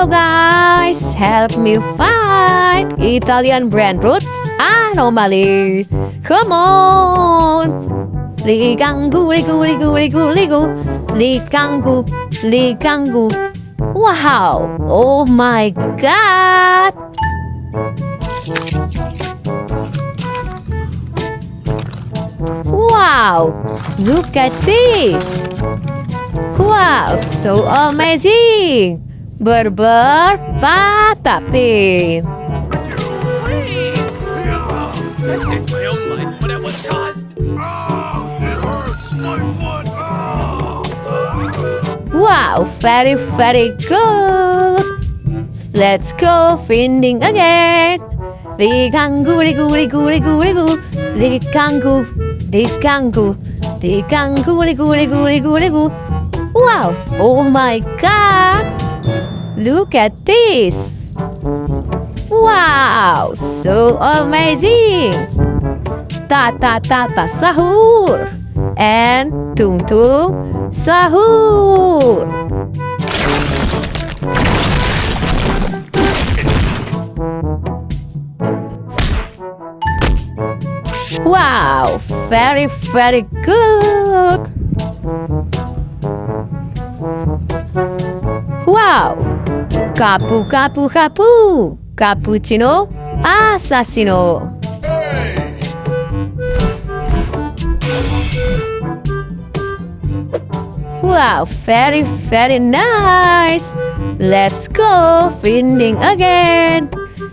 Hello guys, help me find Italian Brainrot Anomali. Come on. Ligangu, ligu, ligu, ligu, ligu. Ligangu, ligangu. Wow, oh my god. Wow, look at this. Wow, so amazing. Berpatapin. Please! I saved my own life, but at what cost? It hurts my foot! Wow, very, very good. Let's go finding again. Ligangu, ligu, ligu, ligu, ligu. Ligangu, ligangu. Ligangu, ligu, ligu, ligu, ligu. Wow, oh my god. Look at this. Wow, so amazing. Ta Sahur and Tung Tung Sahur. Wow, very, very good. Wow, capu, capu, capu. Cappuccino assassino. Wow, very, very nice. Let's go finding again.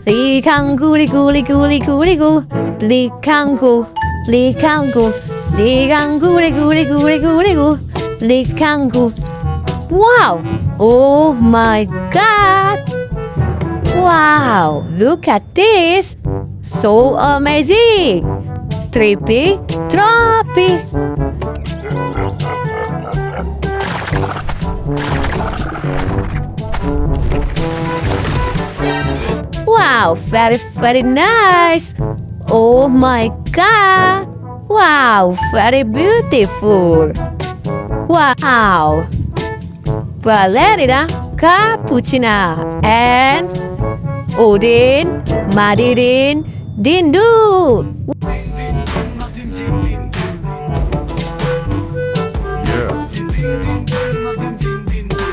Ligangu, ligu, ligu, ligu, ligu. Ligangu, ligangu. Ligangu, ligu, ligu, ligu, ligu. Ligangu. Wow, oh my god. Wow, look at this. So amazing. Trippy, troppy. Wow, very, very nice. Oh my god. Wow, very beautiful. Wow. Balerina Cappucina and Odin Madidin Dindu.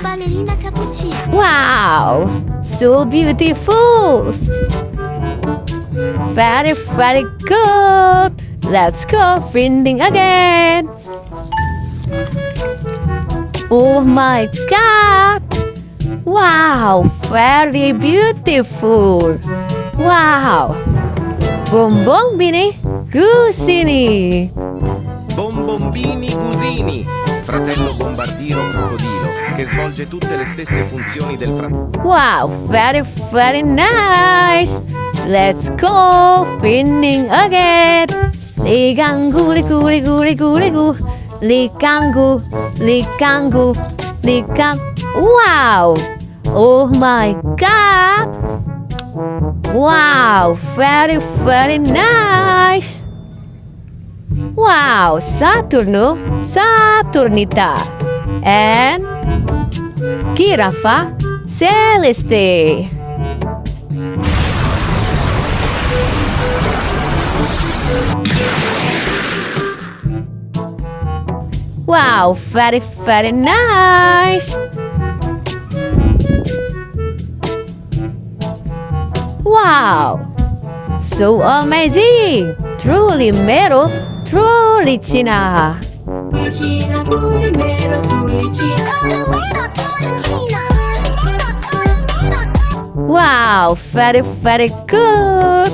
Balerina Cappucina. Wow, so beautiful. Very, very good. Let's go finding again. Oh my god. Wow, very beautiful. Wow. Bombombini Guzini. Bombombini Guzini, fratello bombardiero crocodilo, che svolge tutte le stesse funzioni del fratello. Wow, very, very nice. Let's go finding again. Ligangu, ligu, ligu, ligu, ligu. Ligangu, ligangu, ligangu. Wow. Oh my god. Wow, very, very nice. Wow, Saturno, Saturnita, and Giraffa Celeste. Wow, very, very nice. Wow, so amazing. Truly mero, truly Cina. Tullicina, tulli mero, tullicina. Wow, very, very good.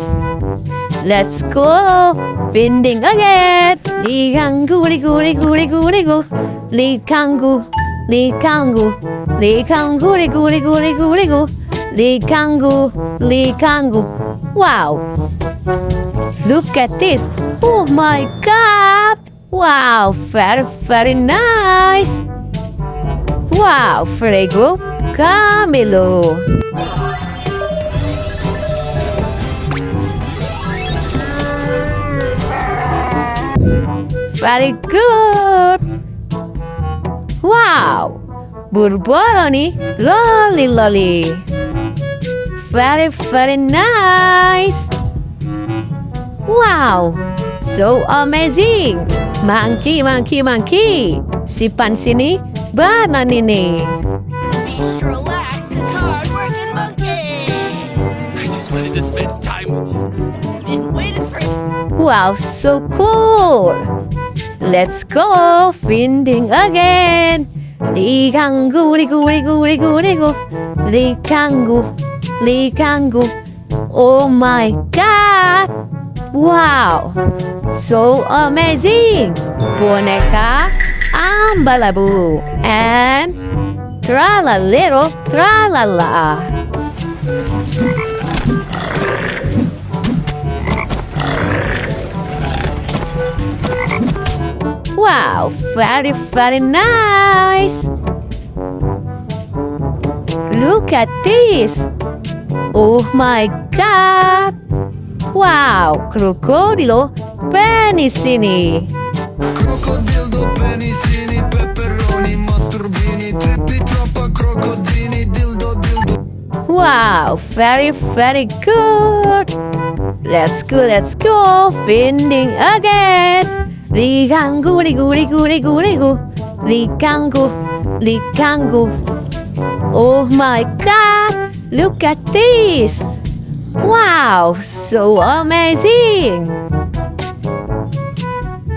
Let's go finding again. Ligangu, ligu, ligu, ligu, ligu. Ligangu, ligangu. Ligangu, ligu, ligu, ligu, ligu. Ligangu, ligangu. Wow. Look at this. Oh my god. Wow, very, very nice. Wow, Frego Camilo. Very good. Wow. Burboloni, lolly lolly. Very, very nice. Wow, so amazing. Monkey, monkey, monkey. Simpan sini, banan ini. Beach to relax this hard-working monkey. I just wanted to spend time with you. Been waiting for Wow, so cool. Let's go finding again. Ligangu, ligu, ligu, ligu, ligu. Ligangu, ligangu. Oh my God. Wow, so amazing. Boneka Ambalabu and Tralalero Tralala. Wow, very, very nice. Look at this. Oh my God. Wow, crocodilo penicini. Crocodildo, penicini, pepperoni, masturbini, trippi, troppa, crocodini, dildo, dildo. Wow, very, very good. Let's go, finding again. Ligangu, ligu, ligu, ligu, ligu. Ligangu, ligangu. Oh my God, look at this. Wow, so amazing.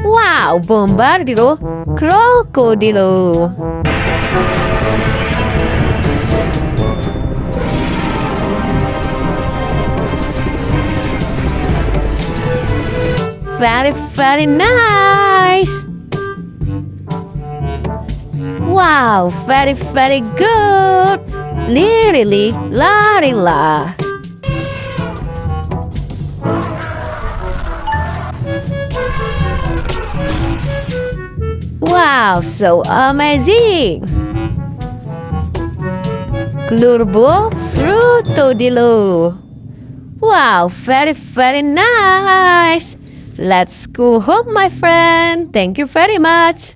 Wow, bombardiro, crocodilo. Very, very nice. Wow, very, very good. Lirili, larila. Wow, so amazing. Glurbo frutodilo. Wow, very, very nice. Let's go home, my friend. Thank you very much.